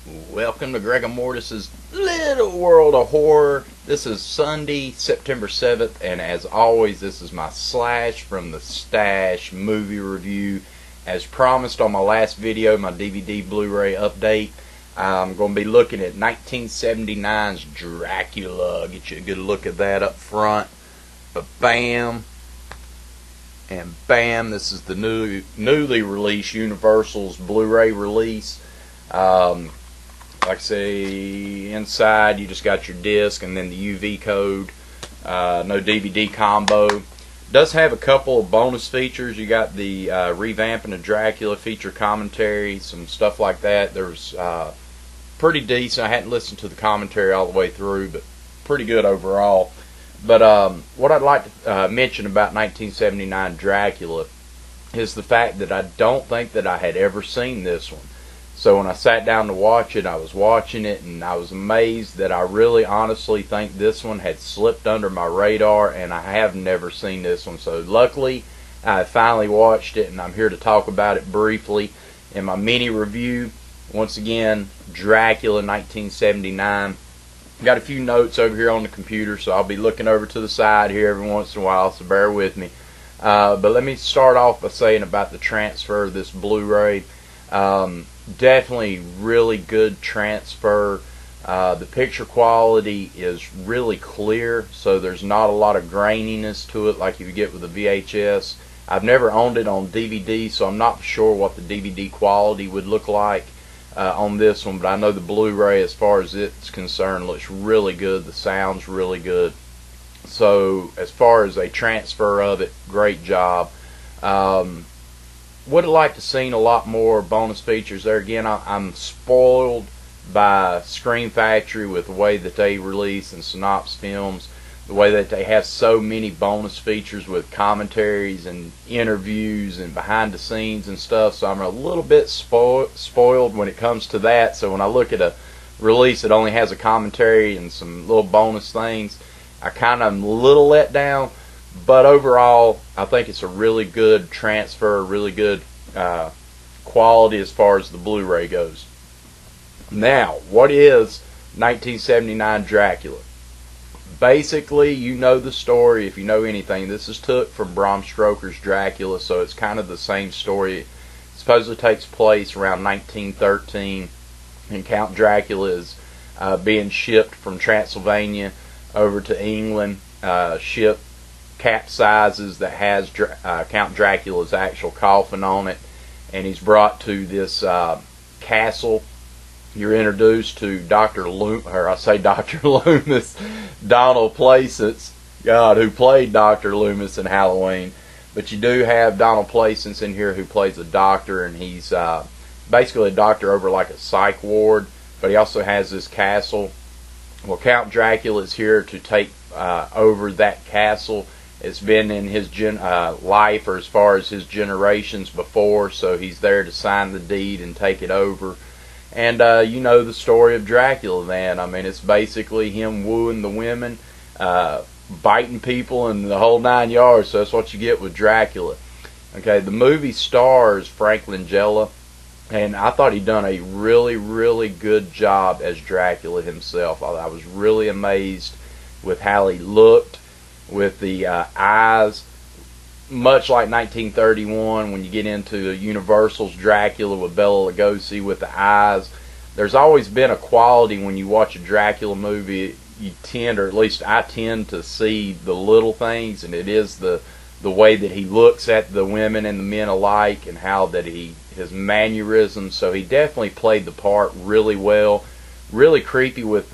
Welcome to Gregor Mortis's Little World of Horror. This is Sunday, September 7th, and as always, this is my Slash from the Stash movie review. As promised on my last video, my DVD Blu-ray update, I'm going to be looking at 1979's Dracula. Get you a good look at that up front. But bam, and bam, this is the newly released Universal's Blu-ray release. Like I say, inside you just got your disc and then the UV code. No DVD combo. Does have a couple of bonus features. You got the revamping of Dracula feature commentary, some stuff like that. There's pretty decent. I hadn't listened to the commentary all the way through, but pretty good overall. But what I'd like to mention about 1979 Dracula is the fact that I don't think that I had ever seen this one. So when I sat down to watch it, I was watching it and I was amazed that I really honestly think this one had slipped under my radar, and I have never seen this one. So luckily I finally watched it, and I'm here to talk about it briefly in my mini review. Once again, Dracula 1979. Got a few notes over here on the computer, so I'll be looking over to the side here every once in a while, so bear with me. But let me start off by saying about the transfer of this Blu-ray. Definitely really good transfer. The picture quality is really clear, so there's not a lot of graininess to it like you get with the VHS. I've never owned it on DVD, so I'm not sure what the DVD quality would look like on this one, but I know the Blu-ray, as far as it's concerned, looks really good. The sound's really good. So as far as a transfer of it, great job. Would have liked to seen a lot more bonus features there. Again, I'm spoiled by Scream Factory with the way that they release and Synopsis Films, the way that they have so many bonus features with commentaries and interviews and behind the scenes and stuff. So I'm a little bit spoiled when it comes to that. So when I look at a release that only has a commentary and some little bonus things, I kind of am a little let down. But overall, I think it's a really good transfer, really good quality as far as the Blu-ray goes. Now, what is 1979 Dracula? Basically, you know the story if you know anything. This is took from Bram Stoker's Dracula, so it's kind of the same story. It supposedly takes place around 1913, and Count Dracula is being shipped from Transylvania over to England. Ship capsizes that has Count Dracula's actual coffin on it, and he's brought to this castle. You're introduced to Dr. Loomis, Donald Pleasence, who played Dr. Loomis in Halloween. But you do have Donald Pleasence in here who plays a doctor, and he's basically a doctor over like a psych ward, but he also has this castle. Well, Count Dracula is here to take over that castle. It's been in his life, or as far as his generations before, so he's there to sign the deed and take it over. And you know the story of Dracula then. I mean, it's basically him wooing the women, biting people, and the whole 9 yards, so that's what you get with Dracula. Okay, the movie stars Frank Langella, and I thought he'd done a really, really good job as Dracula himself. I was really amazed with how he looked, with the eyes, much like 1931 when you get into Universal's Dracula with Bela Lugosi with the eyes. There's always been a quality when you watch a Dracula movie. You tend, or at least I tend, to see the little things, and it is the way that he looks at the women and the men alike, and how that his mannerisms. So he definitely played the part really well. Really creepy with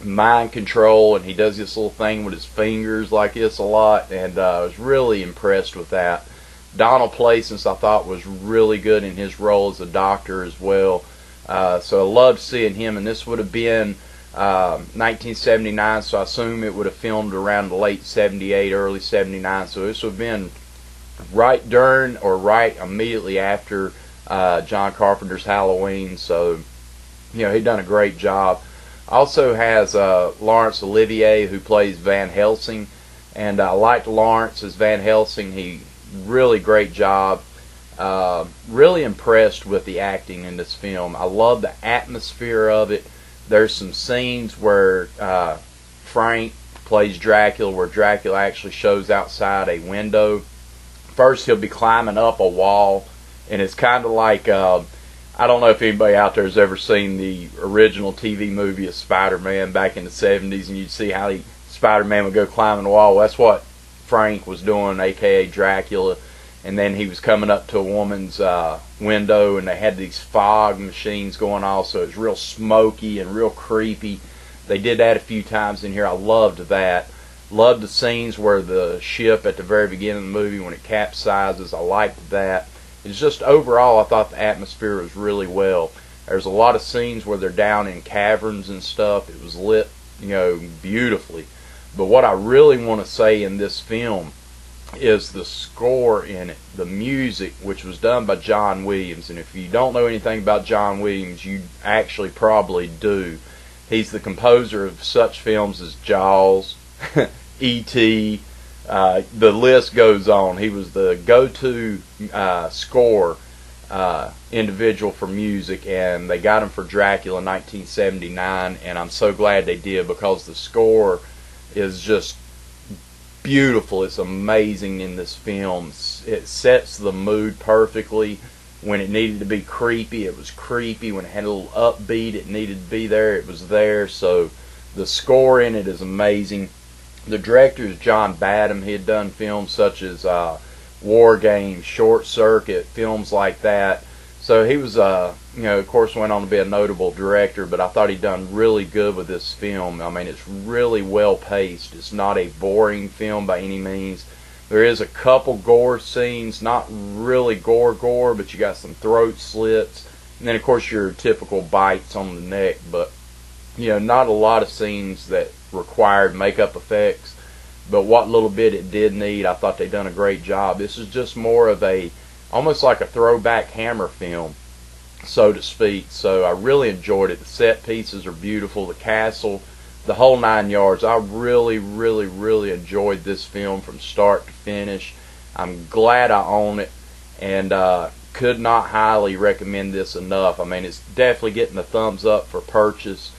mind control, and he does this little thing with his fingers like this a lot, and I was really impressed with that. Donald Pleasence, I thought, was really good in his role as a doctor as well, so I loved seeing him. And this would have been 1979, so I assume it would have filmed around the late 78, early 79, so this would have been right during or right immediately after John Carpenter's Halloween. So you know, he'd done a great job. Also has Laurence Olivier, who plays Van Helsing, and I liked Lawrence as Van Helsing. He really great job. Really impressed with the acting in this film. I love the atmosphere of it. There's some scenes where Frank plays Dracula, where Dracula actually shows outside a window. First, he'll be climbing up a wall, and it's kind of like, I don't know if anybody out there has ever seen the original TV movie of Spider-Man back in the 70s, and you'd see how Spider-Man would go climbing the wall. Well, that's what Frank was doing, aka Dracula. And then he was coming up to a woman's window, and they had these fog machines going on, so it's real smoky and real creepy. They did that a few times in here. I loved that. Loved the scenes where the ship at the very beginning of the movie, when it capsizes, I liked that. It's just overall, I thought the atmosphere was really well. There's a lot of scenes where they're down in caverns and stuff. It was lit, beautifully. But what I really want to say in this film is the score in it, the music, which was done by John Williams. And if you don't know anything about John Williams, you actually probably do. He's the composer of such films as Jaws, E.T., the list goes on. He was the go-to score individual for music, and they got him for Dracula in 1979, and I'm so glad they did, because the score is just beautiful. It's amazing in this film. It sets the mood perfectly. When it needed to be creepy, it was creepy. When it had a little upbeat, it needed to be there, it was there. So the score in it is amazing. The director is John Badham. He had done films such as War Games, Short Circuit, films like that. So he was, of course, went on to be a notable director, but I thought he'd done really good with this film. I mean, it's really well paced. It's not a boring film by any means. There is a couple gore scenes, not really gore, but you got some throat slits, and then of course your typical bites on the neck, but not a lot of scenes that required makeup effects, but what little bit it did need, I thought they done a great job. This is just more of almost like a throwback Hammer film, so to speak. So I really enjoyed it. The set pieces are beautiful, the castle, the whole 9 yards. I really, really, really enjoyed this film from start to finish. I'm glad I own it, and could not highly recommend this enough. I mean, it's definitely getting a thumbs up for purchase.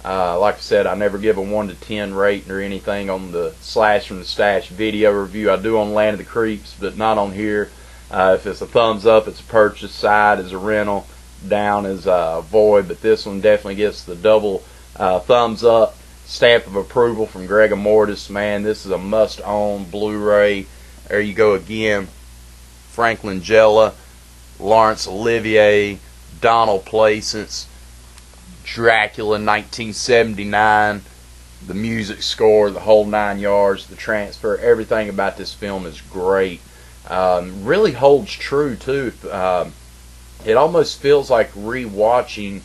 Like I said, I never give a 1 to 10 rating or anything on the Slash from the Stash video review. I do on Land of the Creeps, but not on here. If it's a thumbs up, it's a purchase. Side is a rental. Down is a void. But this one definitely gets the double thumbs up. Stamp of approval from Greg Mortis. Man, this is a must-own Blu-ray. There you go again. Frank Langella, Laurence Olivier, Donald Pleasence, Dracula 1979, the music score, the whole 9 yards, the transfer, everything about this film is great. Really holds true too. It almost feels like rewatching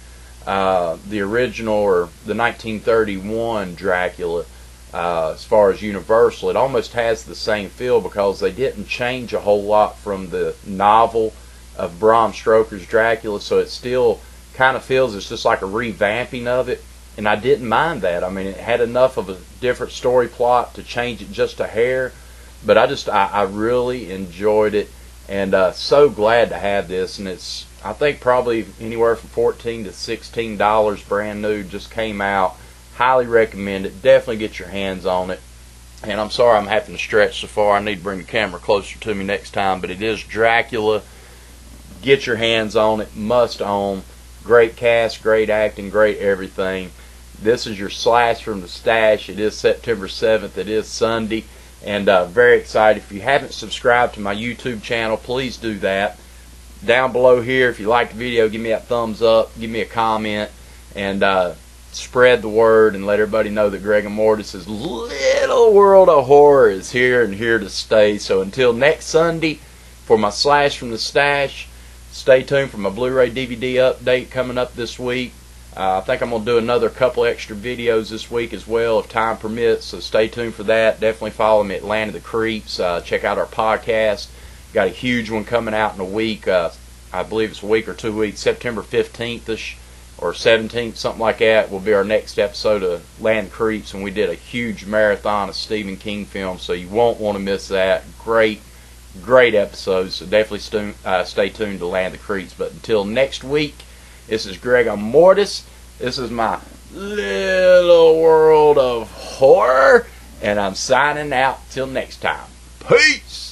the original, or the 1931 Dracula. As far as Universal, it almost has the same feel, because they didn't change a whole lot from the novel of Bram Stoker's Dracula, so it still kind of feels it's just like a revamping of it, and I didn't mind that. I mean, it had enough of a different story plot to change it just a hair, but I really enjoyed it, and so glad to have this. And it's, I think, probably anywhere from $14 to $16 brand new, just came out. Highly recommend it. Definitely get your hands on it. And I'm sorry I'm having to stretch so far. I need to bring the camera closer to me next time, but it is Dracula. Get your hands on it. Must own. Great cast, great acting, great everything. This is your Slash from the Stash. It is September 7th. It is Sunday. And very excited. If you haven't subscribed to my YouTube channel, please do that. Down below here, if you like the video, give me that thumbs up. Give me a comment. And spread the word and let everybody know that Greg Mortis' little world of horror is here and here to stay. So until next Sunday, for my Slash from the Stash, stay tuned for my Blu-ray DVD update coming up this week. I think I'm going to do another couple extra videos this week as well, if time permits, so stay tuned for that. Definitely follow me at Land of the Creeps. Check out our podcast. Got a huge one coming out in a week. I believe it's a week or 2 weeks. September 15th-ish or 17th, something like that, will be our next episode of Land of the Creeps, and we did a huge marathon of Stephen King films, so you won't want to miss that. Great Great episodes, so definitely stay tuned to Land of the Creeps. But until next week, this is Gregor Mortis. This is my little world of horror, and I'm signing out till next time. Peace!